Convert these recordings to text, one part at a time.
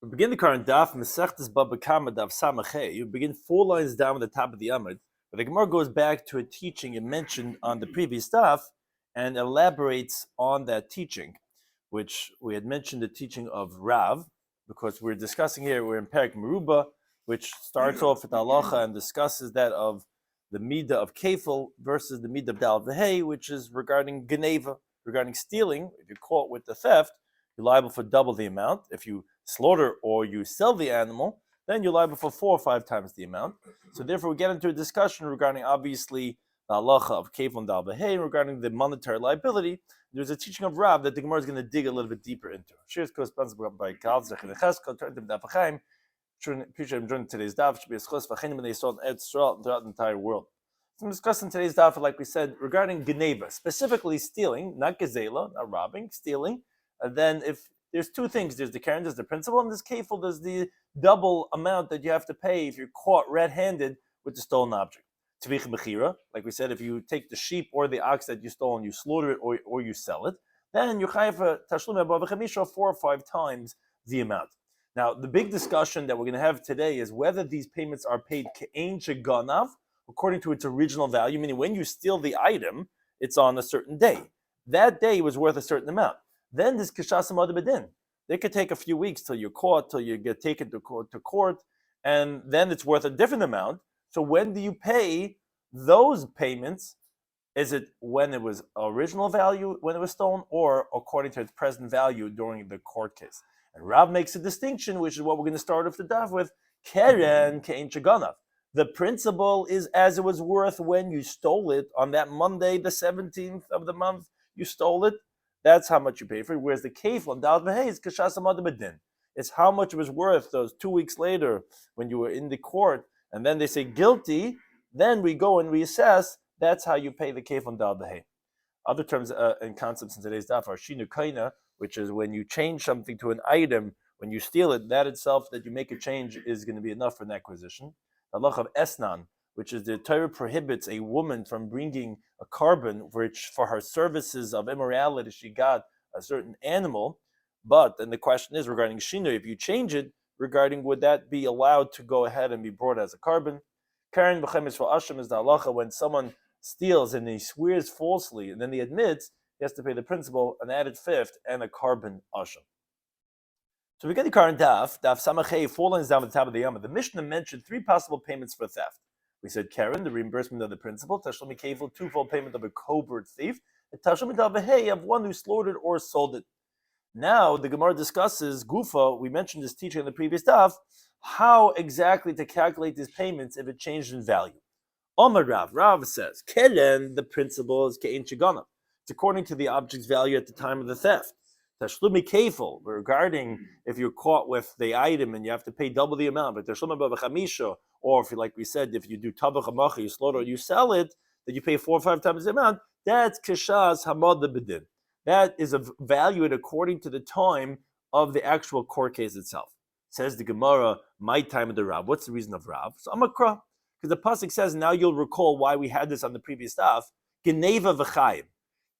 We begin the current Daf, Mesechta Bava Kama Daf Samachay. You begin 4 lines down at the top of the Amud, but the Gemara goes back to a teaching it mentioned on the previous Daf and elaborates on that teaching, which we had mentioned the teaching of Rav, because we're discussing here, we're in Perek Meruba, which starts off with halacha and discusses that of the midah of kefil versus the midah of dal v'hei, which is regarding geneva, regarding stealing. If you're caught with the theft, you're liable for double the amount. If you slaughter or you sell the animal, then you're liable for 4 or 5 times the amount. So therefore, we get into a discussion regarding obviously the halacha of kefil and dal v'hei, regarding the monetary liability. There's a teaching of Rav that the Gemara is going to dig a little bit deeper into. Shiur corresponds by Kalzach and Cheskel, turn to Daf Yomi. Appreciate him joining today's Daf. Should be a schos v'chenim when they saw in Israel throughout the entire world. So I'm discussing today's Daf, like we said, regarding geneva, specifically stealing, not gezela, not robbing, stealing. And then if there's 2 things, there's the keren, there's the principal, and there's kefil, there's the double amount that you have to pay if you're caught red-handed with the stolen object. Tvich bechira, like we said, if you take the sheep or the ox that you stole and you slaughter it or you sell it, then you chayav tashlum Bava Kama 4 or 5 times the amount. Now, the big discussion that we're going to have today is whether these payments are paid ke'ein sheganav, according to its original value, meaning when you steal the item, it's on a certain day. That day was worth a certain amount. Then this kishas amad bedin. They could take a few weeks till you're caught, till you get taken to court, and then it's worth a different amount. So when do you pay those payments? Is it when it was original value, when it was stolen, or according to its present value during the court case? And Rav makes a distinction, which is what we're going to start off the daf with, keren ke'ein sheganav. The principal is as it was worth when you stole it on that Monday, the 17th of the month, you stole it. That's how much you pay for it. Whereas the kefil and dal v'hei is kashas amad bedin. It's how much it was worth those 2 weeks later when you were in the court, and then they say guilty, then we go and reassess. That's how you pay the kefil and dal v'hei. Other terms and concepts in today's daf are shinu kaina, which is when you change something to an item, when you steal it, that itself, that you make a change, is going to be enough for an acquisition. The halach of esnan, which is the Torah prohibits a woman from bringing a carbon, which for her services of immorality she got a certain animal. But then the question is regarding shinu, if you change it, regarding would that be allowed to go ahead and be brought as a carbon? Karen b'chemes for asham is the halacha when someone steals and he swears falsely and then he admits, he has to pay the principal, an added fifth, and a carbon asham. So we get the current Daf Samachay, 4 lines down at the top of the Yomah. The Mishnah mentioned 3 possible payments for theft. We said keren, the reimbursement of the principal, tashlumi kefil, 2-fold payment of a covert thief, and tashlumi dal v'hei, of one who slaughtered or sold it. Now the Gemara discusses Gufa. We mentioned this teaching in the previous Daf, how exactly to calculate these payments if it changed in value. Omar Rav says keren, the principal, is ke'ein sheganav. It's according to the object's value at the time of the theft. Tashlumi kefil, regarding if you're caught with the item and you have to pay double the amount, but tashlumi bava chamisha, or if, like we said, if you do tabach hamacha, you slaughter, you sell it, that you pay 4 or 5 times the amount, that's kishas hamad bedin. That is valued according to the time of the actual court case itself. Says the Gemara, my time of the Rav. What's the reason of Rav? So Amakra, because the pasuk says, now you'll recall why we had this on the previous daf, geneva v'chayim.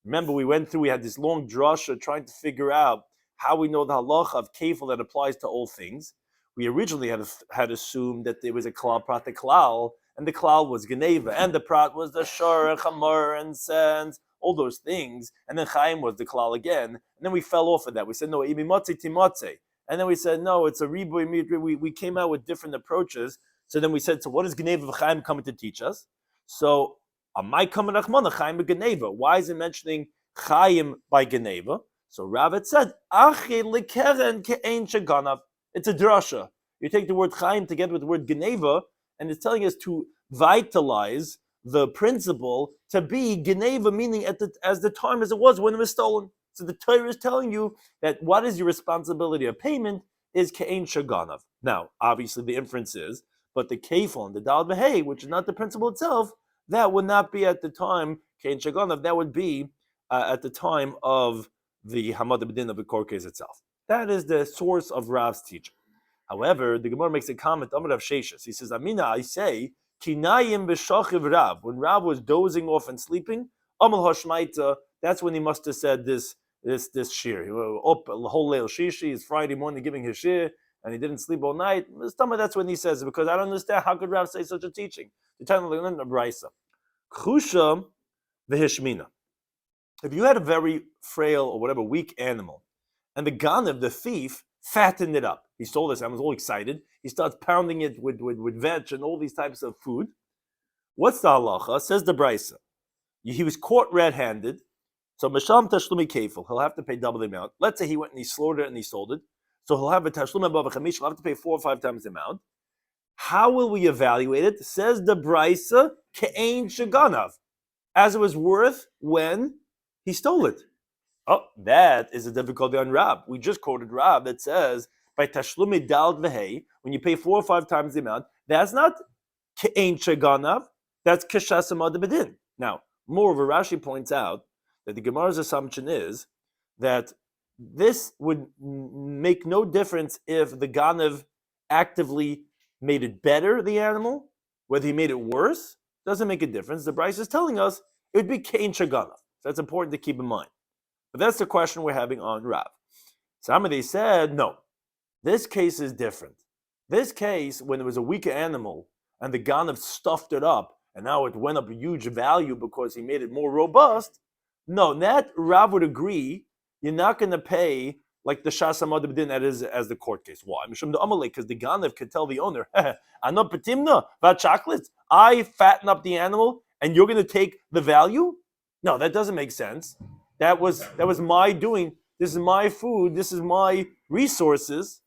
Remember, we had this long drasha trying to figure out how we know the halacha of kefil that applies to all things. We originally had assumed that there was a klal prat, the klal, and the klal was geneva, and the prat was the shor and chamor and sands, all those things, and then chaim was the klal again, and then we fell off of that. We said, no, imimotze timotze, and then we said, no, it's a riboy midri. We came out with different approaches. So then we said, so what is geneva v'chaim coming to teach us? So why is it mentioning Chaim by Geneva? So Rav said, it's a drasha. You take the word Chaim together with the word Geneva, and it's telling us to vitalize the principle to be Geneva, meaning as the time as it was when it was stolen. So the Torah is telling you that what is your responsibility of payment is Ke'ein Shaganav. Now, obviously the inference is, but the Kefil and the Dal V'hei, which is not the principle itself, that would not be at the time Kein Shaganav. That would be at the time of the Hamad B'din of the court case itself. That is the source of Rav's teaching. However, the Gemara makes a comment. Amar Rav Sheshas. He says, "Amina, I say kinayim b'shachiv Rav. When Rav was dozing off and sleeping, Amal Hashmaita. That's when he must have said this shiur. Up the whole leil shishi. It's Friday morning giving his shiur, and he didn't sleep all night, that's when he says it, because I don't understand how could Rav say such a teaching. The time of the Brisa. Chusha v'hishmina. If you had a very frail or whatever weak animal, and the ganav, the thief, fattened it up. He stole this animal, all excited. He starts pounding it with veg and all these types of food. What's the halacha? Says the Brisa. He was caught red-handed, so masham tashlumi kefil. He'll have to pay double the amount. Let's say he went and he slaughtered it and he sold it. So he'll have a tashlum above a chamish. He'll have to pay 4 or 5 times the amount. How will we evaluate it? Says the Brisa, ke'ein sheganav, as it was worth when he stole it. Oh, that is a difficulty on Rab. We just quoted Rab that says, by tashlumi dal v'hei, when you pay 4 or 5 times the amount, that's not ke'ein sheganav, that's keshasama de bedin. Now, moreover, Rashi points out that the Gemara's assumption is that this would make no difference if the ganav actively made it better, the animal, whether he made it worse, doesn't make a difference. The Bryce is telling us it would be kein shagana. So that's important to keep in mind. But that's the question we're having on Rav. Somebody said, no, this case is different. This case, when it was a weaker animal and the ganav stuffed it up, and now it went up a huge value because he made it more robust, no, that Rav would agree, you're not going to pay like the Shas HaMadabdin that is as the court case. Why? Because the Ganav could tell the owner, Ano patimna, chocolates. I fatten up the animal and you're going to take the value? No, that doesn't make sense. That was my doing. This is my food. This is my resources.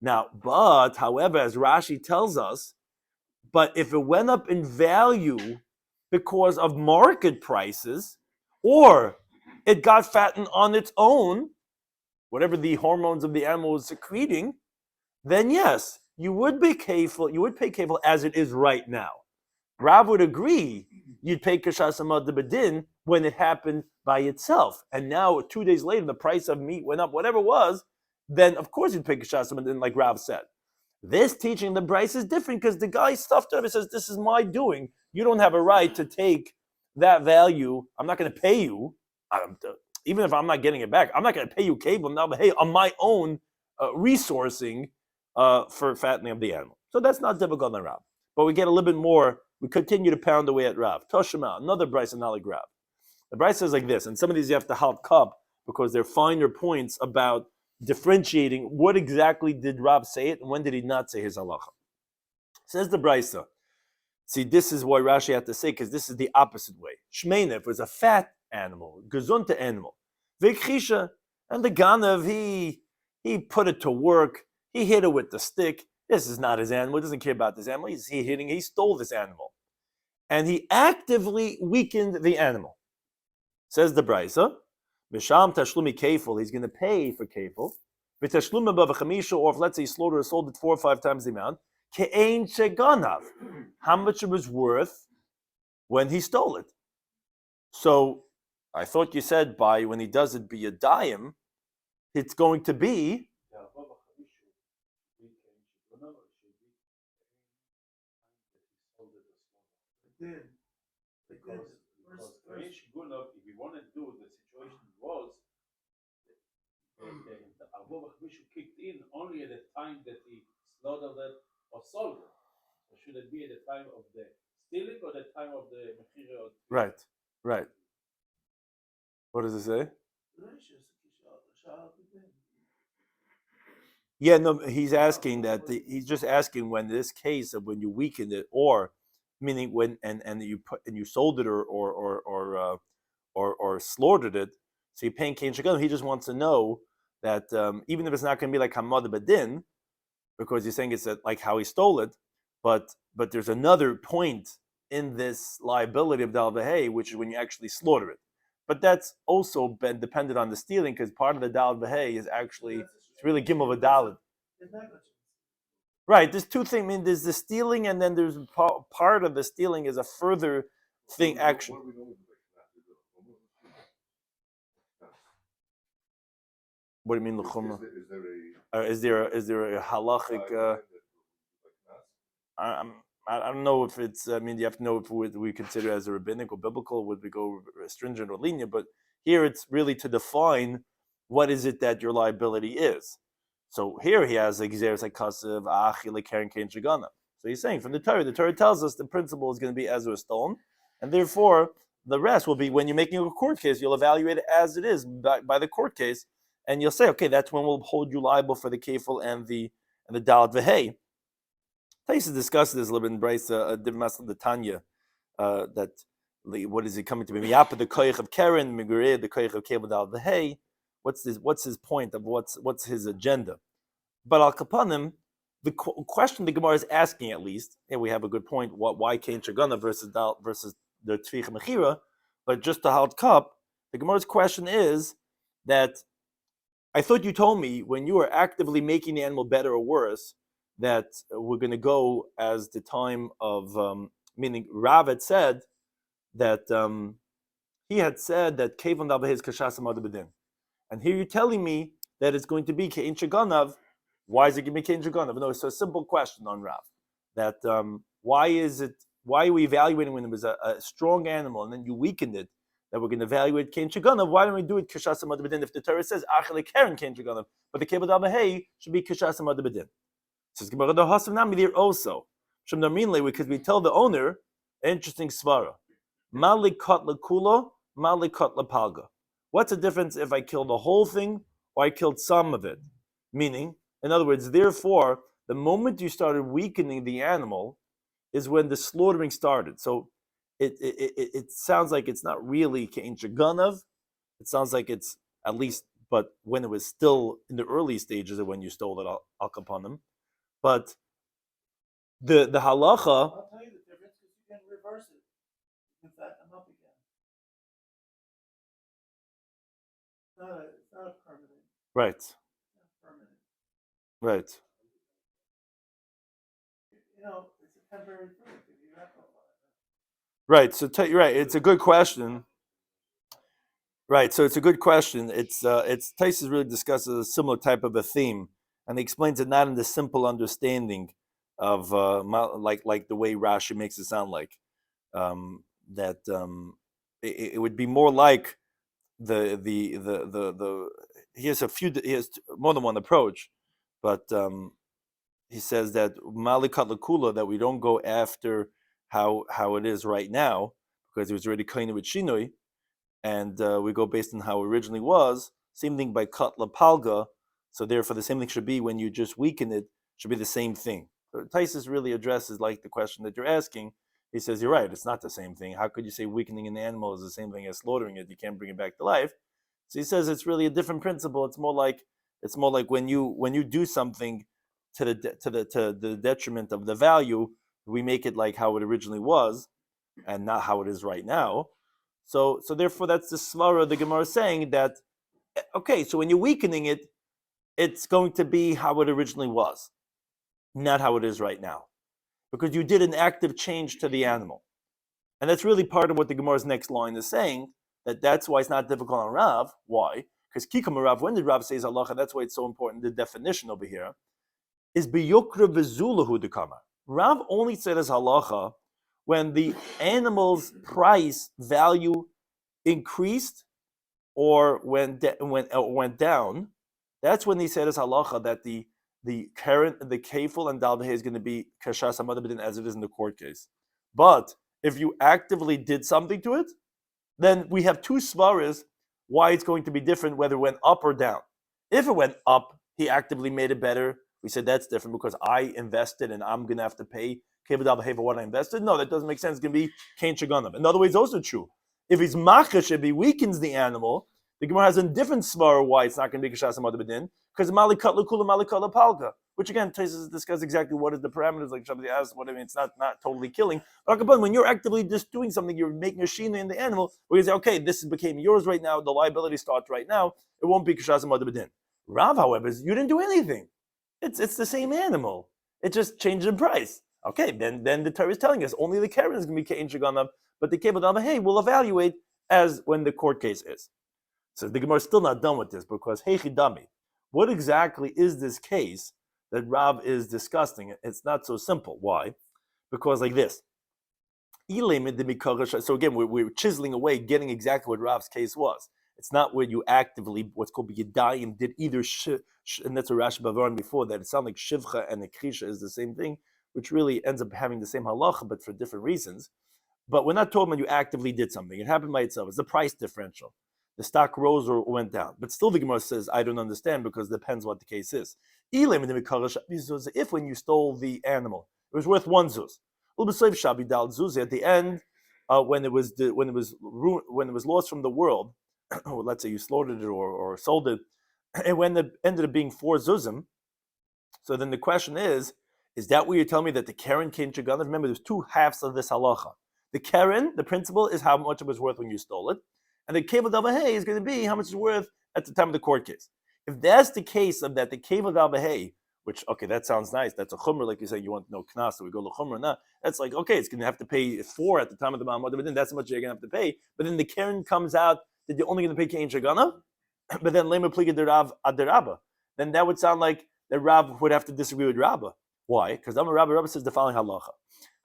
Now, but, however, as Rashi tells us, but if it went up in value because of market prices, or it got fattened on its own, whatever the hormones of the animal is secreting, then yes, you would be kefil, you would pay kefil as it is right now. Rav would agree you'd pay kashas amad bedin when it happened by itself. And now 2 days later, the price of meat went up, whatever it was, then of course you'd pay kashas amad bedin like Rav said. This teaching the Bryce is different because the guy stuffed it up and says, this is my doing. You don't have a right to take that value. I'm not going to pay you. Even if I'm not getting it back, I'm not going to pay you cable now, but hey, on my own resourcing for fattening of the animal. So that's not difficult on Rav. But we get a little bit more. We continue to pound away at Rav. Toshima, another Bryce and not like Rav. The Bryce says like this, and some of these you have to help cup because they're finer points about differentiating what exactly did Rav say it and when did he not say his halacha. Says the Bryce. See, this is why Rashi had to say, because this is the opposite way. Shmeina, if it was a fat animal, gezunta animal, v'khisha, and the ganav, he put it to work, he hit it with the stick. This is not his animal, he doesn't care about this animal, he stole this animal. And he actively weakened the animal. Says the Brisa, Misham tashlumi kefil, he's going to pay for kefil. V'tashlum above a chamisha, or if let's say he slaughtered or sold it 4 or 5 times the amount, ke'ein sheganav, how much it was worth when he stole it. So I thought you said by when he does it be a dime, it's going to be because if we want to do the situation was the Bava Kama kicked in only at the time that he slaughtered it or sold it. So should it be at the time of the stealing or the time of the mechira? Right. What does it say? Yeah, no, he's asking that he's just asking when this case of when you weakened it, or meaning when and you sold it or slaughtered it, so you're paying kein shagam. He just wants to know that even if it's not going to be like hamad badin, because you're saying it's like how he stole it, but there's another point in this liability of dal v'hei, which is when you actually slaughter it. But that's also been dependent on the stealing, because part of the dal v'hei is actually it's really gimel v'dalit. Right, there's two things. I mean, there's the stealing, and then there's part of the stealing is a further thing action. What do you mean l'chumra? Is there a halachic? I don't know if it's. I mean, you have to know if we consider it as a rabbinic or biblical. Would we go stringent or lenient? But here it's really to define what is it that your liability is. So here he has a Gzeres HaKasev, Achile Keren Kein Shagana. So he's saying from the Torah tells us the principle is going to be as it was stolen, and therefore the rest will be when you're making a court case, you'll evaluate it as it is by the court case, and you'll say, okay, that's when we'll hold you liable for the kefil and the dalat v'hei. Taisa discusses this a little bit in Bryce, a different masal, the Tanya, that what is it coming to be? Miyapa the koich of Keren, Migureh the koich of kefil dalat v'hei. What's his point of what's his agenda? But al kapanim, the question the Gemara is asking, at least, and we have a good point, why Kain Shagana versus the Tzvich Mechira, but just to halt cup, the Gemara's question is that I thought you told me when you were actively making the animal better or worse, that we're going to go as the time of, meaning Rav had said that he had said that Kevon Davah is Kashas Amad B'din. And here you're telling me that it's going to be Kain Shaganav. Why is it going to be Kain Shaganav? No, it's a simple question on Rav. That why are we evaluating when it was a strong animal and then you weakened it, that we're going to evaluate Kain Shaganav? Why don't we do it Kashas Amad B'din if the Torah says Achele Keren Kain Shaganav, but the Kevod Abahei should be Kashas Amad B'din? Says Gemara the Hasav Nami there also. Shem Darminle, because we tell the owner, interesting svara. Malikot Lakulo, Malikot Lapalga. What's the difference if I kill the whole thing or I killed some of it? Meaning, in other words, therefore, the moment you started weakening the animal is when the slaughtering started. So it sounds like it's not really Kain Shaganav. It sounds like it's at least, but when it was still in the early stages of when you stole it, Al Kapanim. But the halacha. I'll tell you the difference because you can reverse it. In fact, I'm up again. It's not a permanent. Right. It's not permanent. Right. You know, it's a temporary thing. You have to apply it. Right. So right. It's a good question. Right. So it's a good question. It's Taisus really discusses a similar type of a theme, and he explains it not in the simple understanding of like the way Rashi makes it sound like that it would be more like the he has more than one approach, but he says that Malikat Lakula, that we don't go after how it is right now because it was already kind with Shinoi, and we go based on how it originally was. Same thing by Kat Lapalga, so therefore the same thing should be when you just weaken it, should be the same thing. So Taisus really addresses like the question that you're asking. He says, you're right, it's not the same thing. How could you say weakening an animal is the same thing as slaughtering it? You can't bring it back to life. So he says it's really a different principle. It's more like when you do something to the detriment of the value, we make it like how it originally was and not how it is right now. So therefore that's the svara the Gemara is saying that okay, so when you're weakening it, it's going to be how it originally was, not how it is right now. Because you did an active change to the animal. And that's really part of what the Gemara's next line is saying, that's why it's not difficult on Rav. Why? Because Kikam Rav, when did Rav say halacha? That's why it's so important, the definition over here, is biyukra v'zulahu dekama. Rav only said as halacha when the animal's price value increased or went down. That's when he said as halacha that the kefil and dalveh is going to be kashas hamad b'din as it is in the court case. But if you actively did something to it, then we have two svaras why it's going to be different whether it went up or down. If it went up, he actively made it better. We said that's different because I invested and I'm going to have to pay kefil dalveh for what I invested. No, that doesn't make sense. It's going to be kain shaganav. In other words, also true. If he's machash, if he weakens the animal, the Gemara has a different svara why it's not going to be kashas hamad b'din. Because malikat l'kula, malikat l'palga, which again, Taisus discuss exactly what is the parameters, like Shabbat asked, what I mean, it's not totally killing. But when you're actively just doing something, you're making a shina in the animal, where you say, okay, this became yours right now, the liability starts right now, it won't be kashas hamad b'din. Rav, however, you didn't do anything. It's the same animal. It just changed in price. Okay, then the Torah is telling us only the Karen is going to be kein shaganav, but the kevod hey, we'll evaluate as when the court case is. So the Gemara is still not done with this because hey chidami. What exactly is this case that Rav is discussing? It's not so simple. Why? Because like this. So again, we're chiseling away, getting exactly what Rav's case was. It's not where you actively, what's called Yadayim, did either, and that's a Rashi Bavaran before that. It sounds like Shivcha and Ekrisha is the same thing, which really ends up having the same halacha, but for different reasons. But we're not talking about you actively did something. It happened by itself. It's the price differential. The stock rose or went down. But still the Gemara says, I don't understand because it depends what the case is. If when you stole the animal, it was worth one zuz. At the end, when it was lost from the world, or let's say you slaughtered it or sold it, and when it ended up being 4 zuzim, so then the question is that what you're telling me that the Karen came to Ganav? Remember, there's 2 halves of this halacha. The Karen, the principle, is how much it was worth when you stole it. And the Kevad Al-Bahei is going to be how much it's worth at the time of the court case. If that's the case of that, the Kevad Al-Bahei, which, okay, that sounds nice. That's a chumrah, like you say, you want no knas, so we go to chumrah. Nah, that's like, okay, it's going to have to pay 4 at the time of the Ma'amad, but then that's how much you're going to have to pay. But then the Karen comes out that you're only going to pay Kein Shagana, but then Lema Pliga de Rav Adarabba. Then that would sound like the Rav would have to disagree with Rabbah. Why? Because Rabbi says the following halacha.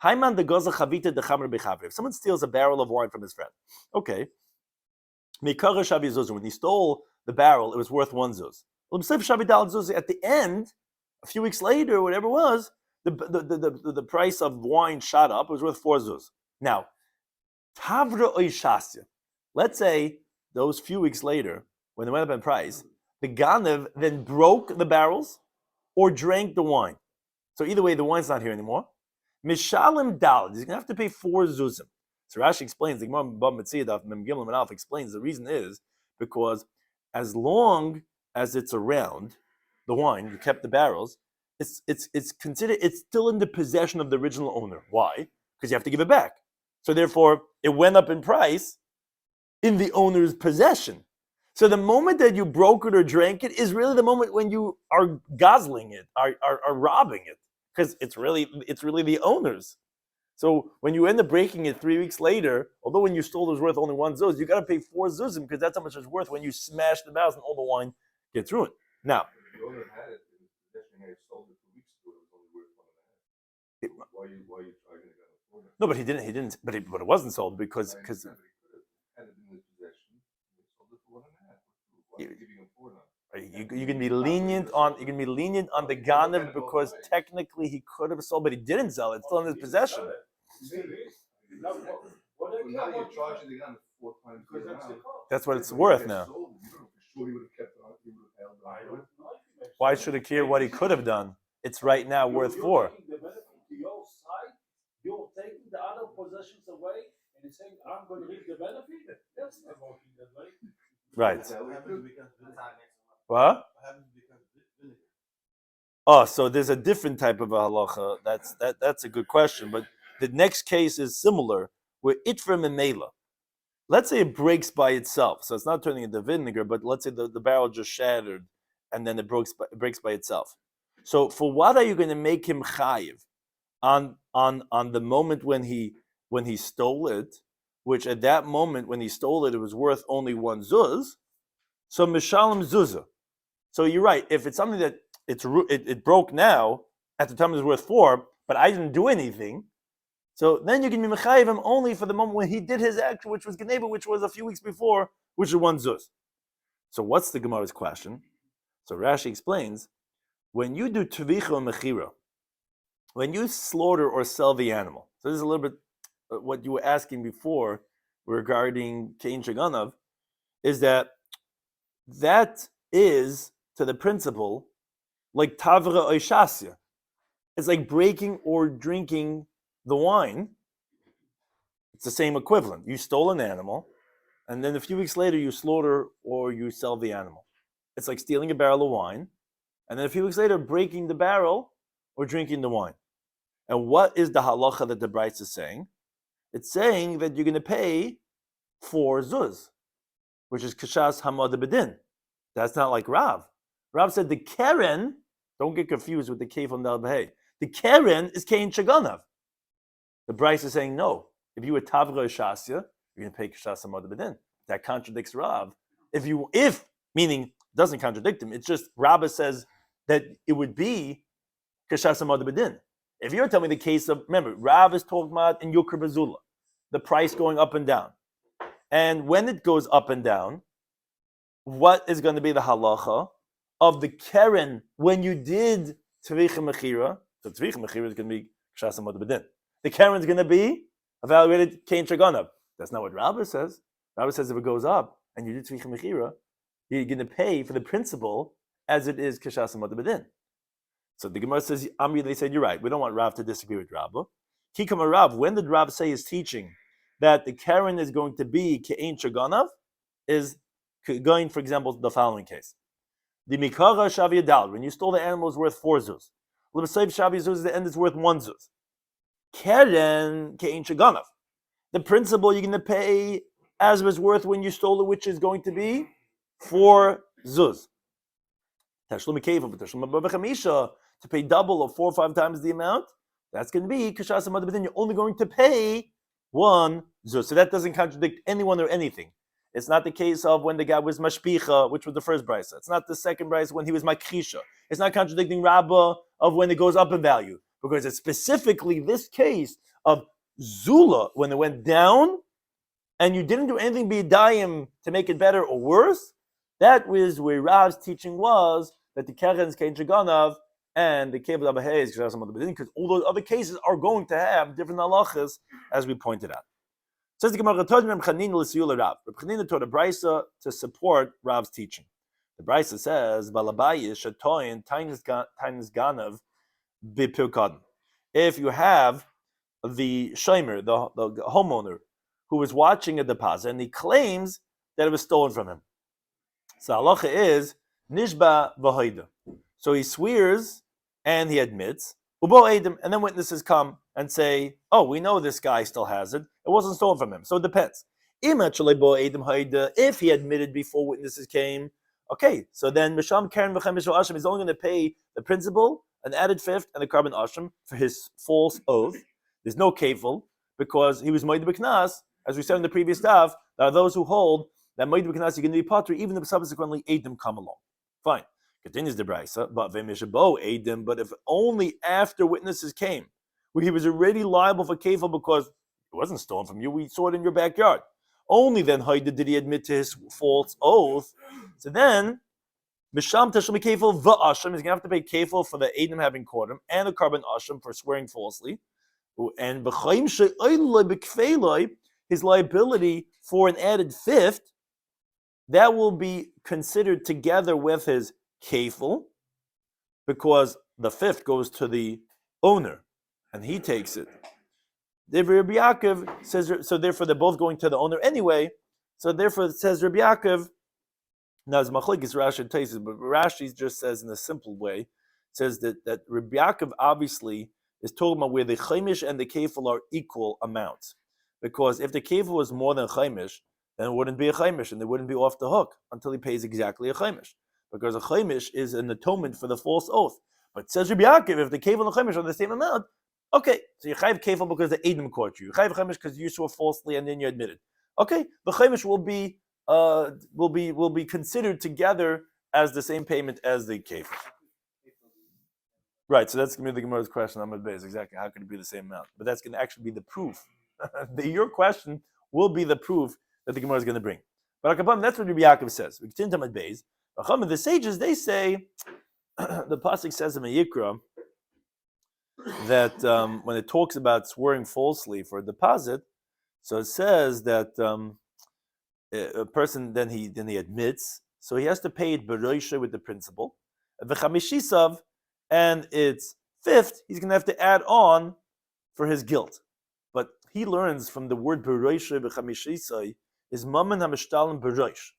Haiman de goza chavita de chamer bechavri. If someone steals a barrel of wine from his friend, okay. Mikara shavi zuz. When he stole the barrel, it was worth 1 zuz. At the end, a few weeks later, whatever it was, the price of wine shot up. It was worth 4 zuz. Now, tavra oishasya. Let's say those few weeks later, when they went up in price, the Ganev then broke the barrels or drank the wine. So either way, the wine's not here anymore. Mishalim Dalad, he's going to have to pay 4 zuzim. So Rashi explains, the Gemara Bava Kama Daf explains the reason is because as long as it's around, the wine, you kept the barrels, it's considered, it's still in the possession of the original owner. Why? Because you have to give it back. So therefore, it went up in price in the owner's possession. So the moment that you broke it or drank it is really the moment when you are guzzling it, are robbing it, because it's really the owner's. So when you end up breaking it 3 weeks later, although when you stole it was worth only 1 zuz, you got to pay 4 zuzim because that's how much it's worth when you smash the barrels and all the wine gets ruined. Now, the owner had it in his possession. He sold it 2 weeks ago. It was only worth 1.5. Why are you charging the guy for that? No, but he didn't. But it wasn't sold because Had it in his possession. He sold it for 1.5. Why are you giving him 4 now? You can be lenient on the Ganev because technically he could have sold, but he didn't sell it. It's still in his possession. Now you're charging the guy 4 times the amount. That's what it's worth now. Sure he would have kept it on. He would have held on. Why should it care what he could have done? It's right now worth 4. You're taking the other possessions away and you're saying, I'm going to reap the benefit? That's not working that way. Right. What? Oh, so there's a different type of a halacha. That's a good question. But the next case is similar, where itfra and mela. Let's say it breaks by itself. So it's not turning into vinegar, but let's say the barrel just shattered and then it breaks by itself. So for what are you going to make him chayiv on the moment when he stole it, which at that moment when he stole it, it was worth only 1 zuz. So mishalim zuzah. So you're right. If it's something that it broke now, at the time it was worth 4, but I didn't do anything. So then you can be mechayiv him only for the moment when he did his action, which was geneva, which was a few weeks before, which is 1 zuz. So what's the Gemara's question? So Rashi explains, when you do tvicha and mechira, when you slaughter or sell the animal, so this is a little bit what you were asking before regarding Kein Shaganav, is that is to the principle like tavra oishasya. It's like breaking or drinking the wine. It's the same equivalent. You stole an animal, and then a few weeks later you slaughter or you sell the animal. It's like stealing a barrel of wine, and then a few weeks later breaking the barrel or drinking the wine. And what is the halacha that the Bryce is saying? It's saying that you're going to pay 4 zuz, which is kashas hamad bedin. That's not like Rav. Rav said the keren, don't get confused with the kef on the al-bahei. The keren is kein shaganav. The Bryce is saying no. If you were tavra shasya, you're going to pay kashas hamad bedin. That contradicts Rav. If meaning doesn't contradict him. It's just Rabbah says that it would be kashas hamad bedin. If you're telling me the case of, remember, Rav is talking about in Yukr Bazula, the price going up and down. And when it goes up and down, what is going to be the halacha of the keren when you did tzricha mechira. So tzricha mechira is going to be kshas amod b'din. The keren is going to be evaluated kein shaganav. That's not what Rabbi says. Rabbi says if it goes up and you did tzricha mechira, you're going to pay for the principal as it is kshas amod b'din. So the Gemara says, Amri, they said, you're right. We don't want Rav to disagree with Rabbi. Kikam Rav, when did Rav say his teaching that the keren is going to be ke'ein shaganav? Is going, for example, the following case. The mikara shavi adal, when you stole the animal, is worth 4 zuz. L'b'sayv shavi zuz, the end is worth 1 zuz. Keren ke'ein shaganav. The principal you're going to pay as was worth when you stole it, which is going to be 4 zuz. Tashlum keifa, but tashlum bava chamisha, to pay double or 4 or 5 times the amount, that's going to be kashas amad b'din. You're only going to pay 1 zuz. So that doesn't contradict anyone or anything. It's not the case of when the guy was mashpicha, which was the first brisa. It's not the second brisa when he was makrisha. It's not contradicting Rabbah of when it goes up in value, because it's specifically this case of zula when it went down, and you didn't do anything b'yadayim to make it better or worse. That was where Rav's teaching was that the keren is kein shaganav and the kevod abahei is kshas amad b'din, because all those other cases are going to have different halachas, as we pointed out. Says the Gemara, Reb Chanina taught a brisa to support Rav's teaching. The brisa says, "Balabayi shatoyin tainis ganav b'pirkadin." If you have the shomer, the homeowner, who is watching a deposit and he claims that it was stolen from him, so halacha is nishba v'hoida. So he swears and he admits, ubo edim, and then witnesses come and say, "Oh, we know this guy still has it. It wasn't stolen from him." So it depends. If he admitted before witnesses came, okay, so then Misham Karen V'Chemish Asham is only going to pay the principal, an added fifth, and the carbon asham for his false oath. There's no kefil because he was moed b'knas, as we said in the previous daf. There are those who hold that moed b'knas you're going to be potter even if subsequently edim come along. Fine. Continues the brisa, but v'mishabo edim. But if only after witnesses came, where he was already liable for kefil because it wasn't stolen from you, we saw it in your backyard. Only then did he admit to his false oath. So then, Misham Tashlim Kefil v'Asham, he's going to have to pay kefil for the Edom having caught him and the carbon Asham for swearing falsely. And his liability for an added fifth, that will be considered together with his kefil, because the fifth goes to the owner and he takes it. Rabbi Yaakov says, so therefore they're both going to the owner anyway. So therefore it says Rabbi Yaakov, now it's machlokes Rashi and Tosfos, but Rashi just says in a simple way, says that Rabbi Yaakov obviously is talking about where the chaimish and the kefil are equal amounts. Because if the kefil was more than chaimish, then it wouldn't be a chaimish and they wouldn't be off the hook until he pays exactly a chaimish. Because a chaimish is an atonement for the false oath. But says Rabbi Yaakov, if the kefil and the chaimish are the same amount, okay, so you chayiv kefil because the Edom caught you. You chayiv chaimish because you swore falsely and then you admitted. Okay, the chaimish will be considered together as the same payment as the kefil. Right, so that's going to be the Gemara's question on my base. Exactly, how can it be the same amount? But that's going to actually be the proof. Your question will be the proof that the Gemara is going to bring. But that's what Rabbi Yaakov says. We continue to base. The sages, they say, the pasuk says in Yikra that when it talks about swearing falsely for a deposit, so it says that a person then he admits, so he has to pay it beroisha with the principal, v'chamishisav, and it's fifth, he's going to have to add on for his guilt. But he learns from the word beroisha v'chamishisai is mammon hamishtalim beroish,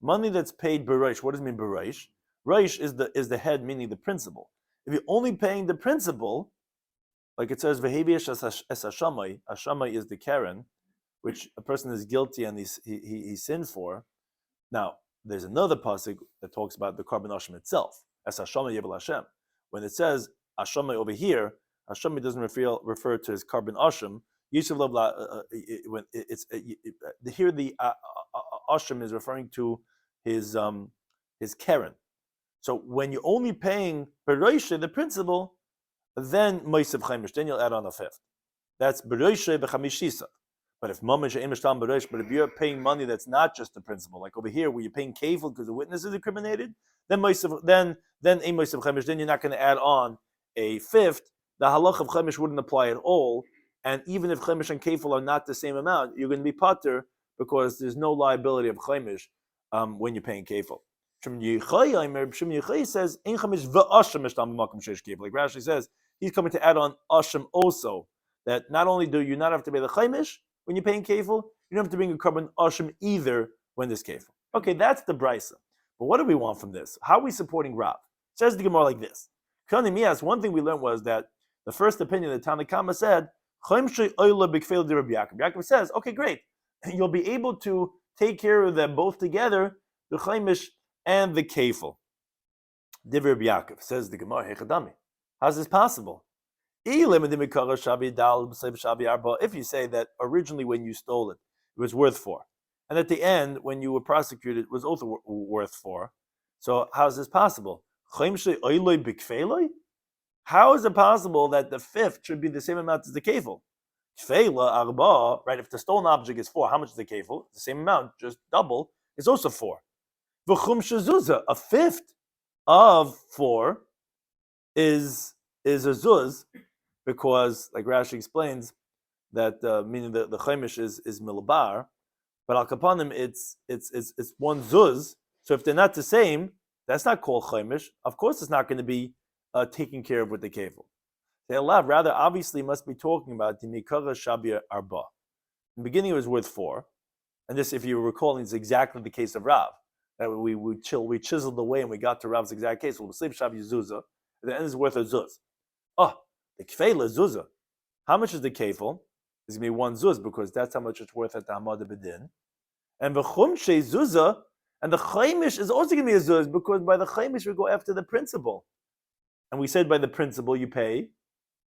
money that's paid beroish. What does it mean beroish? Roish is the head, meaning the principal. If you're only paying the principal, like it says, v'heviyesh es hashamai, hashamai is the keren, which a person is guilty and he sinned for. Now, there's another pasuk that talks about the carbon asham itself, es hashamai yebel Hashem. When it says hashamai over here, hashamai doesn't refer to his carbon asham. Here the asham is referring to his keren. So when you're only paying beroisha, the principal, then moisav chaimish, then you'll add on a fifth. That's beroisha b'chamishisa. But if you're paying money that's not just the principal, like over here where you're paying kefil because the witness is incriminated, then then you're not going to add on a fifth. The halach of chemish wouldn't apply at all. And even if chemish and kefil are not the same amount, you're going to be pater because there's no liability of chemish when you're paying kefil. Shimon Yochai says, like Rashi says, he's coming to add on asham also. That not only do you not have to pay the chemish when you're paying kefil, you don't have to bring a carbon asham either when there's kefil. Okay, that's the brisa. But what do we want from this? How are we supporting Rav? Says the Gemara like this. One thing we learned was that the first opinion that Bava Kama said, Yaakov says, okay, great. You'll be able to take care of them both together, the chaimish and the kefil. Divrei Rabbi Yaakov, says the Gemara, Hechadami. How's this possible? If you say that originally when you stole it, it was worth 4, and at the end when you were prosecuted, it was also worth 4. So how's this possible? How is it possible that the fifth should be the same amount as the kefil? Right? If the stolen object is 4, how much is the kefil? The same amount, just double, is also 4. A fifth of 4 is a zuz, because, like Rashi explains, that meaning the chaimish is milabar, but al kapanim it's one zuz. So if they're not the same, that's not called chaimish. Of course, it's not going to be taken care of with the kefil. The Allah rather obviously must be talking about the mikara shabir arba. In the beginning, it was worth 4, and this, if you were recalling, is exactly the case of Rav. That we chiseled away and we got to Rav's exact case. We'll sleep shabi zuzah. At the end is worth a zuz. Oh, the kefil is zuzah. How much is the kefil? It's going to be 1 zuz because that's how much it's worth at the Hamad Bedin. And the chumshe zuzah, and the chaimish is also going to be a zuz because by the chaimish we go after the principal. And we said by the principal you pay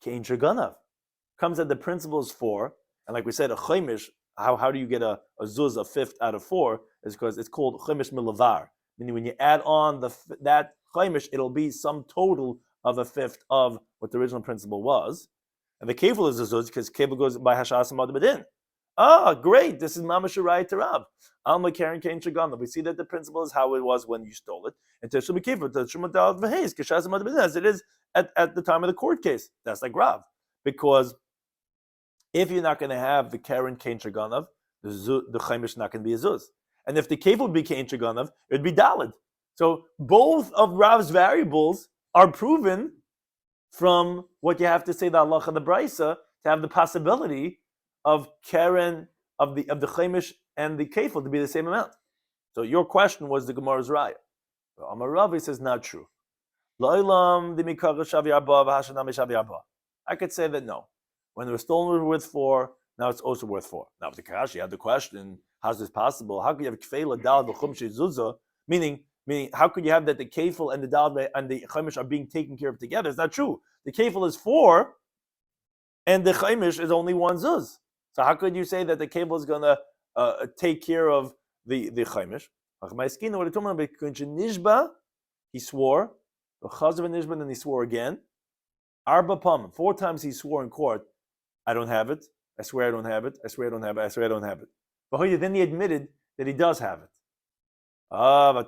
kein shaganav. Comes that the principal is 4, and like we said, a chaimish, how do you get a zuz, a fifth out of 4? Is because it's called chaimish milavar. Meaning when you add on that chaimish, it'll be some total of a fifth of what the original principle was. And the kefil is a zuz because kefil goes by hashas and madabedin. Ah, great! This is mamash raya to Rab. Alma karen kein shaganav. We see that the principle is how it was when you stole it. And to shul kefil to shumatal v'heis kashas and madabedin as it is at the time of the court case. That's like Rav, because if you're not going to have the karen kein shaganav, the chaimish is not going to be a zuz. And if the kefil would be kein shaganav, it would be dalid. So both of Rav's variables are proven from what you have to say the Allah and the Brisa to have the possibility of karen of the chaimish and the kefil to be the same amount. So your question was the Gemara's raya. Amar Ravi says not true. I could say that no. When it was stolen, it was worth 4. Now it's also worth 4. Now, if the Karashi had the question, how's this possible? How could you have kfeila dal b'chumshi zuzah? Meaning, how could you have that the kefil and the dal and the chaimish are being taken care of together? It's not true. The kefil is 4, and the chaimish is only 1 zuz. So how could you say that the kefil is going to take care of the chaimish? He swore. Then he swore again. Arba pam. 4 times he swore in court. I don't have it. I swear I don't have it. I swear I don't have it. I swear I don't have it. But then he admitted that he does have it. The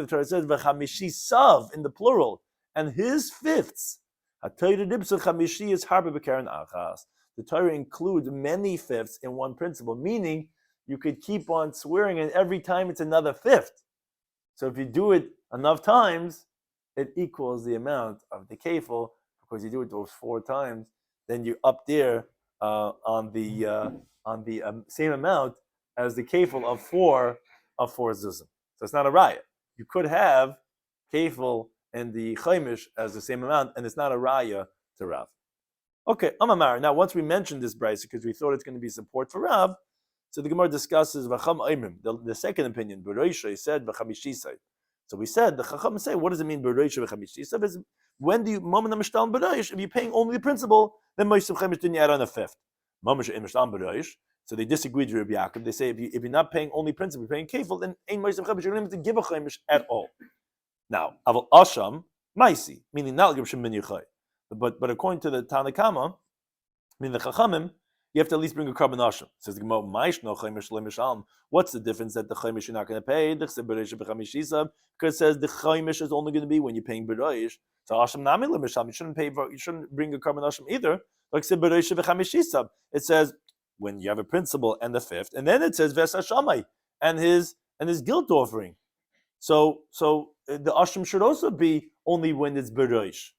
Torah says v'chamishi sav in the plural, and his fifths. The Torah includes many fifths in one principle, meaning you could keep on swearing, and every time it's another fifth. So if you do it enough times, it equals the amount of the kefil, because you do it those 4 times, then you're up there on the same amount as the kefil of 4 zuzim. So it's not a raya. You could have kefil and the chaimish as the same amount, and it's not a raya to Rav. Okay, Amamar. Now, once we mentioned this brisa, because we thought it's going to be support for Rav, so the Gemara discusses v'cham aimim. The second opinion, Bereisha, said v'chamishisai. So we said the Chacham say, what does it mean Bereisha v'chamishisai? Is when do you moment mishtal bereish? If you're paying only the principal, then ma'asav chaimish didn't add on a fifth. Mamash mishtal bereish. So they disagreed with Rabbi Yaakov. They say if you're not paying only principal, you're paying kefil, then ain't ma'asav chaimish. You don't have to give a chaimish at all. Now, aval asham ma'isi, meaning not give shem min yichai. But according to the Bava Kama, I mean the Chachamim, you have to at least bring a carbon asham. Says the Gemara, what's the difference that the chaimish you're not going to pay? Because it says the chaimish is only going to be when you're paying b'roish. So asham nami lemisham, you shouldn't bring a carbon asham either. Like it says when you have a principal and the fifth, and then it says ves hashamai and his guilt offering. So the asham should also be only when it's b'roish.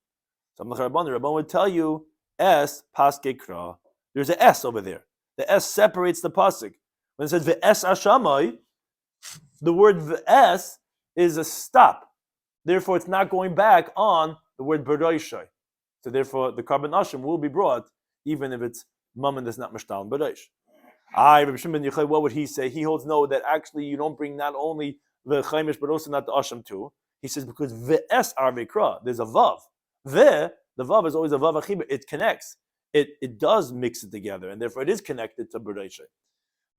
So Rabban would tell you es paske kra. There's an S over there. The S separates the pasuk. When it says ve'es ashamai, the word ve'es is a stop. Therefore, it's not going back on the word b'roishai. So therefore, the carbon asham will be brought even if it's mammon that's not mashtal b'roish. Rabbi Shimon ben Yochai, what would he say? He holds no, that actually you don't bring not only the chaimish but also not the asham too. He says because ve'es arvekra, there's a vav. The vav is always a vav achibah. It connects. It does mix it together, and therefore it is connected to B'reishay.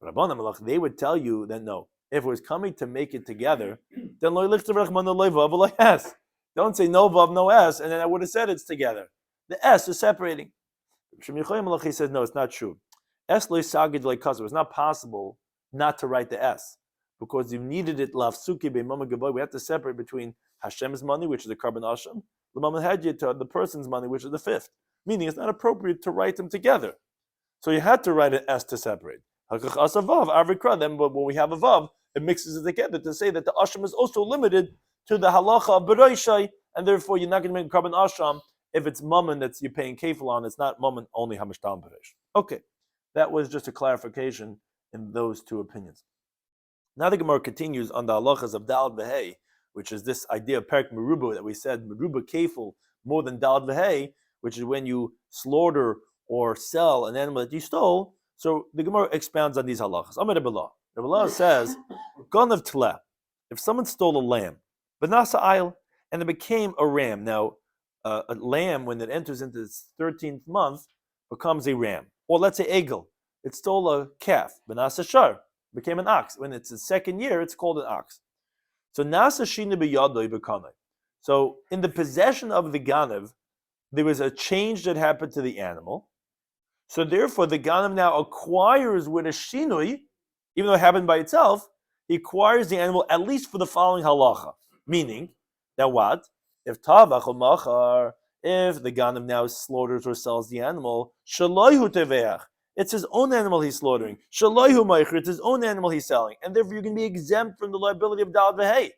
But Rabbanan Malach, they would tell you that no, if it was coming to make it together, then lo yilichtav rachman lo vav lo es. Don't say no vav, no s, and then I would have said it's together. The s is separating. Shloimy Schwartzberg, he says no, it's not true. Es lo yisagid lo yikaz. It was not possible not to write the s because you needed it lafsuki be'mama gavoy. We have to separate between Hashem's money, which is the carbon asham, l'mama hadya, to the person's money, which is the fifth. Meaning it's not appropriate to write them together. So you had to write an S to separate. Then but when we have a vav, it mixes it together to say that the asham is also limited to the halacha of b'roishai, and therefore you're not going to make a carbon asham if it's mammon that you're paying kefil on. It's not mammon only hamishtam b'roish. Okay, that was just a clarification in those two opinions. Now the Gemara continues on the halachas of dal v'hei, which is this idea of perik meruba that we said meruba kefil more than dal v'hei, which is when you slaughter or sell an animal that you stole. So the Gemara expounds on these halachas. Amar Rabbi Shloimy says, "Gon of tleh, if someone stole a lamb, benasa ayil, and it became a ram. Now, a lamb, when it enters into its 13th month, becomes a ram. Or let's say egel, it stole a calf, benasa shar, became an ox. When it's the second year, it's called an ox. So nasa shina b'yadoi b'kanai. So in the possession of the ganav, there was a change that happened to the animal. So therefore, the ganav now acquires with a shinui, even though it happened by itself, he acquires the animal at least for the following halacha. Meaning, that what? If tavach or machar, if the ganav now slaughters or sells the animal, shaloihu teveach, it's his own animal he's slaughtering. Shaloihu meicher, it's his own animal he's selling. And therefore, you can be exempt from the liability of dal v'hei,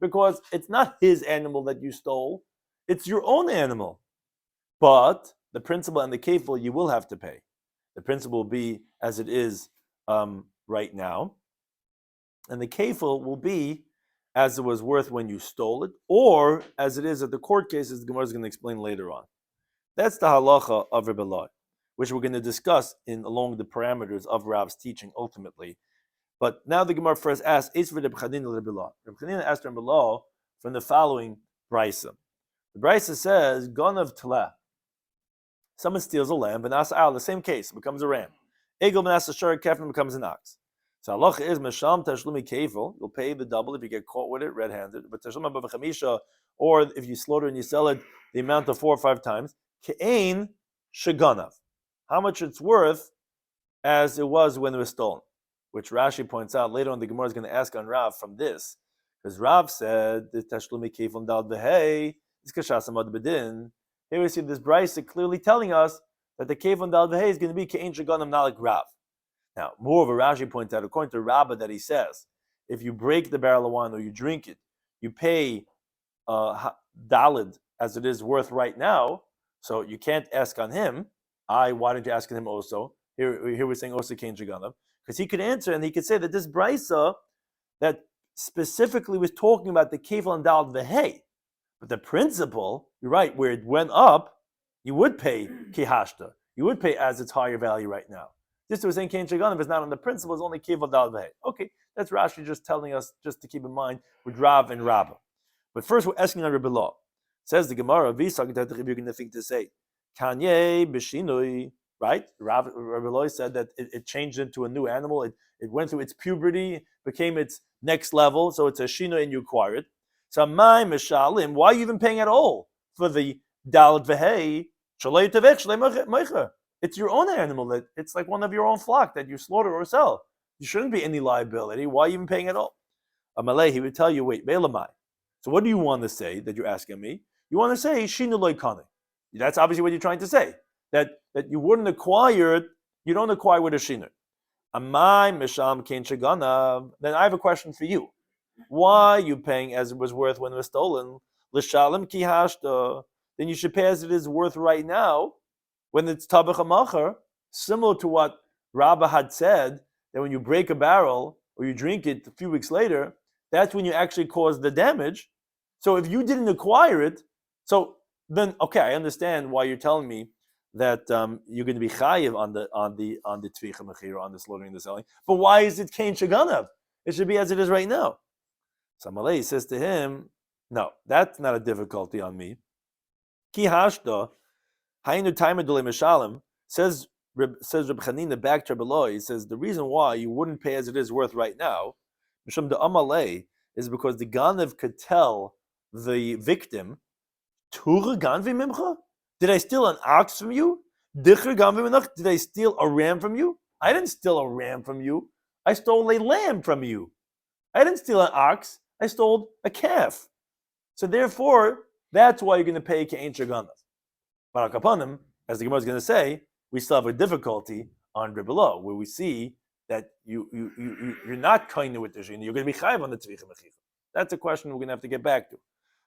because it's not his animal that you stole, it's your own animal. But the principal and the kefil you will have to pay. The principal will be as it is right now, and the kefil will be as it was worth when you stole it, or as it is at the court cases. The Gemara is going to explain later on. That's the halacha of Rabbi Shloimy, which we're going to discuss along the parameters of Rav's teaching ultimately. But now the Gemara first asks, "Is for Rabbi Chanina Rabbi Shloimy?" Rabbi Chanina asked Rabbi Shloimy from the following brisa. The brisa says, "Ganav tleh." Someone steals a lamb, benasa al, the same case, becomes a ram. Egel benasa shar kefin becomes an ox. So halacha is mesham tashlumi kefil. You'll pay the double if you get caught with it red-handed. But tashlum bava chamisha, or if you slaughter and you sell it, the amount of 4 or 5 times. Ke'ein sheganav. How much it's worth as it was when it was stolen. Which Rashi points out later on. The Gemara is going to ask on Rav from this, because Rav said the tashlumi kefil dal behei is kashas amad bedin. Here we see this brisa clearly telling us that the kefon dal v'hei is going to be ke'ein sheganam, not like Rav. Now, moreover, Rashi points out, according to Rabbah, that he says, if you break the barrel of wine or you drink it, you pay dalid as it is worth right now, so you can't ask on him. Why don't you ask on him also? Here we're saying also ke'ein sheganam, because he could answer and he could say that this brisa that specifically was talking about the kefon dal v'hei. But the principle, you're right, where it went up, you would pay kihashta. You would pay as its higher value right now. This was saying kein shaganim is not on the principle, it's only kival dal v'hei. Okay, that's Rashi just telling us, just to keep in mind, with Rav and Rabbah. But first we're asking on Rabbi Shloimy. Says the Gemara, you're going to think to say, Kanye b'shinui, right? Rabbi Shloimy said that it changed into a new animal. It went through its puberty, became its next level, so it's a shinui and you acquire it. So my mishalim, why are you even paying at all for the dalet v'hei? Shalei tevech, shalei meicher. It's your own animal. That it's like one of your own flock that you slaughter or sell. You shouldn't be any liability. Why are you even paying at all? Amalei, he would tell you, wait, Belamai. So what do you want to say that you're asking me? You want to say Shinu loy kane. That's obviously what you're trying to say. That you wouldn't acquire it, you don't acquire with a shinu. Amai misham kein shagana. Then I have a question for you. Why are you paying as it was worth when it was stolen? L'shalem ki hashta. Then you should pay as it is worth right now when it's tabach hamacher, similar to what Rabbah had said, that when you break a barrel or you drink it a few weeks later, that's when you actually cause the damage. So if you didn't acquire it, so then okay, I understand why you're telling me that you're going to be chayiv on the tvicha mechira, on the slaughtering and the selling. But why is it kain shaganav? It should be as it is right now. Samalei says to him, no, that's not a difficulty on me. Ki hashda, hainu taima dule mishalim, says Reb Chanina back to Rabbi Eloi, he says the reason why you wouldn't pay as it is worth right now, mishum de amalei, is because the Ganav could tell the victim, Tura ganvi mimcha? Did I steal an ox from you? Dicher ganvi minach? Did I steal a ram from you? I didn't steal a ram from you. I stole a lamb from you. I didn't steal an ox. I stole a calf. So therefore, that's why you're going to pay Ke'en Shaganav. But upon him, as the Gemara is going to say, we still have a difficulty on Rebbe Lo, where we see that you're not kind with the Shina, you're going to be chayiv on the Tzvicha Mechicha. That's a question we're going to have to get back to.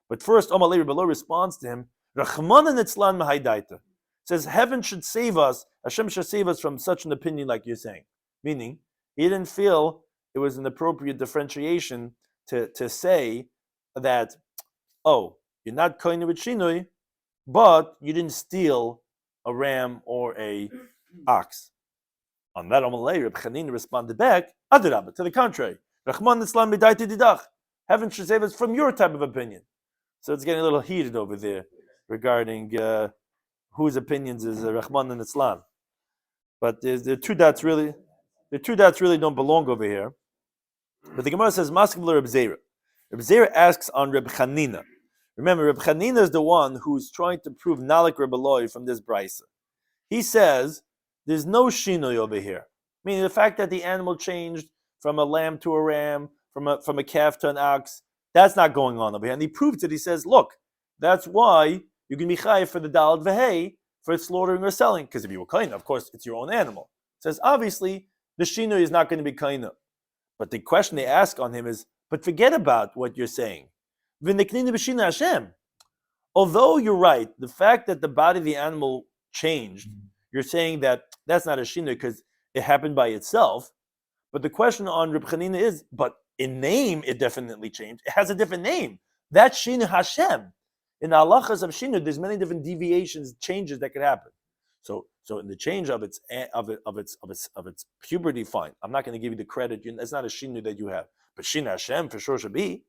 But first, Amalei Rebbe Lo responds to him, Rachmanan Etzlan Mahaidaita. Says, heaven should save us, Hashem should save us from such an opinion like you're saying. Meaning, he didn't feel it was an appropriate differentiation to say that, oh, you're not kind with Shinui, but you didn't steal a ram or a ox. On that, Amalei Reb Chanina responded back, Adirabba, to the contrary. Rachman Islam Midaiti Didach. Heaven should save us from your type of opinion. So it's getting a little heated over there regarding whose opinions is Rachman and Islam. But the two dots really don't belong over here. But the Gemara says, Maskevler Reb Zera. Reb Zera asks on Reb Chanina. Remember, Reb Chanina is the one who's trying to prove Nalik Reb Eloi from this brisa. He says there's no shinoi over here, meaning the fact that the animal changed from a lamb to a ram, from a calf to an ox, that's not going on over here. And he proves it. He says, look, that's why you can be chayiv for the dalad v'hei for slaughtering or selling. Because if you were kaina, of course, it's your own animal. It says, obviously, the shinoi is not going to be kaina. But the question they ask on him is, but forget about what you're saying. Although you're right, the fact that the body of the animal changed, you're saying that that's not a shina because it happened by itself. But the question on Reb Chanina is, but in name it definitely changed. It has a different name. That's shina Hashem. In the halachas of shina, there's many different deviations, changes that could happen. So in the change of its puberty, fine. I'm not going to give you the credit. That's not a shina that you have. But shina Hashem for sure should be.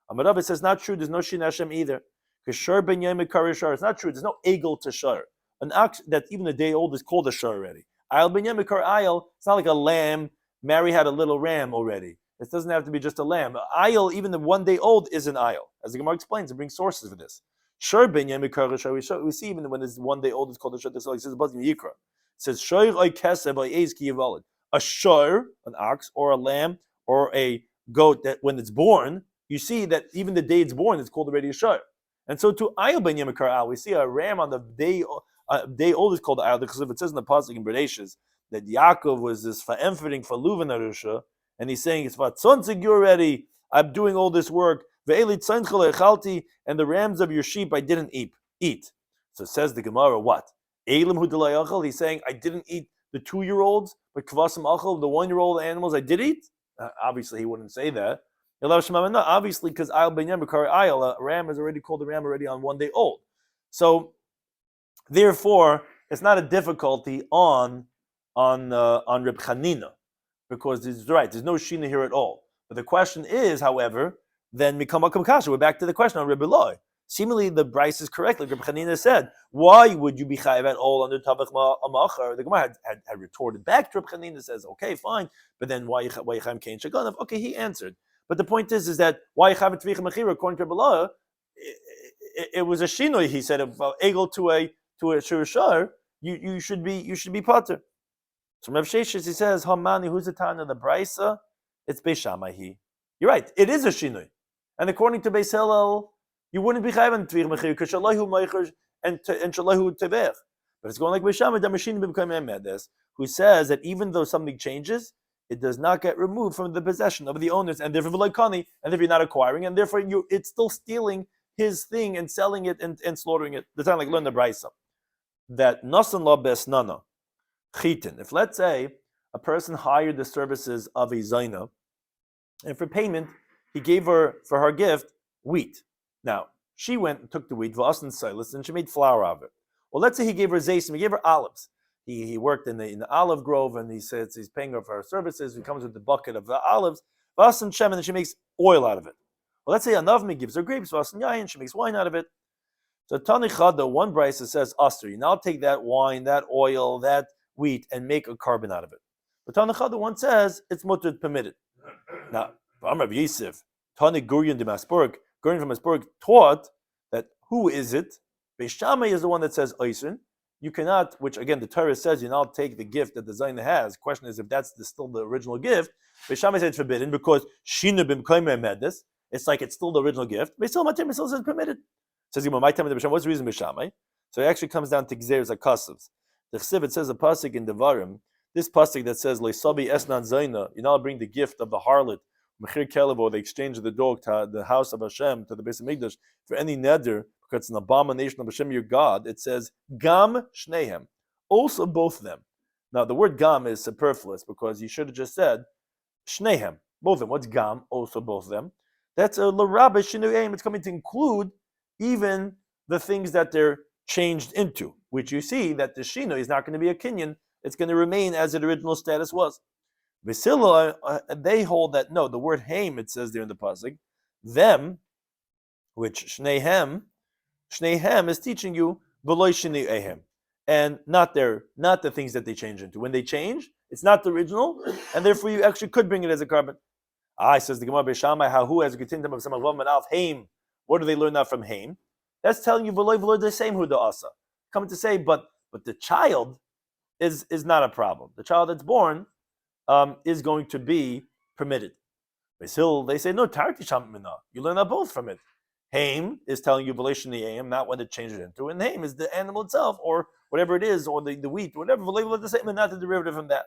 Amarab, it says not true. There's no shina Hashem either. Because shur ben yomei kari shur. It's not true. There's no egel to shur. An ox that even a day old is called a shur already. Ayel ben yomei kari ayel. It's not like a lamb. Mary had a little ram already. It doesn't have to be just a lamb. Ayel, even the 1 day old, is an ayel. As the Gemara explains, it brings sources for this. Shur ben yomei kari shur. We see even when it's 1 day old, it's called a shur. It says Yikra. It says shur oy keseh by eiz ki yivalid. A shur, an ox, or a lamb, or a goat that when it's born, you see that even the day it's born, it's called already a shur. And so to ayel ben yomei kari ayel, we see a ram on the day old is called ayel because if it says in the pasuk in Bereshis that Yaakov was this fa'emfering for Luvan Arusha, and he's saying it's vatzonzig you already. I'm doing all this work. Ve'eli tzanchel echalti, and the rams of your sheep I didn't eat. So says the Gemara, what? Elim hu delayachal. He's saying I didn't eat the 2-year-olds, but kvasim achal, the 1-year-old animals I did eat. Obviously, he wouldn't say that. Obviously, because ayel ben yomei kari ayel, a ram is already called a ram already on 1 day old. So therefore, it's not a difficulty on Reb Chanina, because he's right. There's no shina here at all. But the question is, however, then mikama kasha. We're back to the question on Reb Eloi. Seemingly, the Bryce is correct, like Reb Chanina said. Why would you be chayiv at all under tabach ma'achar? The Gemara had retorted back to Reb Chanina, says, okay, fine, but then why you chayiv kein shaganav? Okay, he answered. But the point is that why you chayiv tvicha mechira? According to Reb Eloi, it was a shinoi. He said about egel to a shur, you should be potter. So Rav Sheshes, he says, Hamani, who's the Tana of the Brisa? It's Beis Shammai. You're right, it is a shinui. And according to Beis Hillel, you wouldn't be chayv on tvich mechir, because shalahu meicher and shalahu tevech. But it's going like Beis Shammai, Damashin b'mkayim emedes, who says that even though something changes, it does not get removed from the possession of the owners, and therefore v'loikani, and therefore you're not acquiring, and therefore it's still stealing his thing and selling it and slaughtering it. The time like learn the Brisa. That nasan la besnana. Chitin. If let's say a person hired the services of a zayna, and for payment he gave her for her gift wheat. Now she went and took the wheat, v'asan silas, and she made flour of it. Well, let's say he gave her zaysim, he gave her olives. He worked in the olive grove, and he says he's paying her for her services. He comes with the bucket of the olives, v'asan shem, and she makes oil out of it. Well, let's say a navmi gives her grapes, v'asan yayin, she makes wine out of it. So Tanichad, the one brisa says aster, you now take that wine, that oil, that wheat, and make a carbon out of it. But Tanachad, the one says it's mutter permitted. Now, Rabbi Yosef, Tani Gurion de Masburg, Gurion from Masburg taught that who is it? Beis Shammai is the one that says Oisen. You cannot, which again the Torah says you now take the gift that the Zaina has. Question is if that's still the original gift. Beis Shammai said it's forbidden because Shina b'mkayim emedes. It's like it's still the original gift. Beis Hillel says permitted. Says my time what's the reason Beis Shammai? So it actually comes down to Gzeres Akasavs. The Chsiv, it says a pasuk in Devarim, this pasuk that says Leisabi Esnan Zaina, you now bring the gift of the harlot, Mechir Kelevo, the exchange of the dog to the house of Hashem, to the Beis Hamikdash, for any neder, because it's an abomination of Hashem your God. It says Gam Shnehem, also both of them. Now the word Gam is superfluous because you should have just said Shnehem, both of them. What's Gam? Also both of them. That's a L'Rabba Shinu'im. It's coming to include even the things that they're changed into, which you see that the shino is not going to be a kinyan, it's going to remain as its original status was. Basila, they hold that no, the word haim, it says there in the pasuk, them, which shnehem is teaching you v'loy shini ehem, and not the things that they change into. When they change, it's not the original, and therefore you actually could bring it as a carbon. Says the Gemara Beis Shammai, how who has a getintam of some of and alf haim. What do they learn that from haim? That's telling you v'loy the same huda asa. Coming to say, but the child is not a problem. The child that's born is going to be permitted. They say no, tarti sham mina. You learn that both from it. Haim is telling you v'loy the aim, not what it changes into, and haim is the animal itself or whatever it is, or the wheat, whatever. V'loy the same, and not the derivative from that.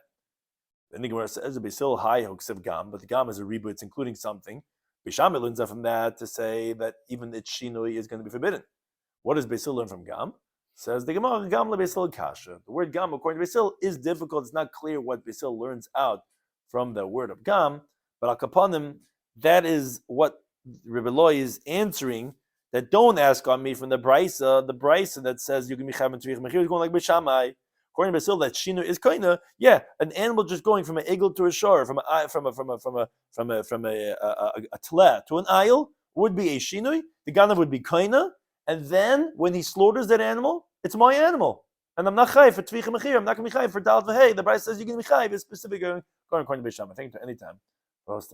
Then the Gemara says Basil high hooksiv gam, but the gam is a reboot, it's including something. Beis Shammai learns from that to say that even its shinui is going to be forbidden. What does Basil learn from Gam? Says the Gemara, Gam le Basil kasha. The word Gam, according to Basil, is difficult. It's not clear what Basil learns out from the word of Gam, but al kapanim, that is what Rabbi Loy is answering. That don't ask on me from the Brisa that says you can be chayav and tzvich mechir is going like Beis Shammai. According to Basil, that shinu is kaina. Yeah, an animal just going from an eagle to a shor, from a tle to an aisle would be a shinui. The ganav would be kaina, and then when he slaughters that animal, it's my animal, and I'm not chayiv for tzvich mechir. I'm not going to be chayiv for dal v'hei. The Brisa says you can be chayiv is specific according to Beis Shammai. I think to any time. What else?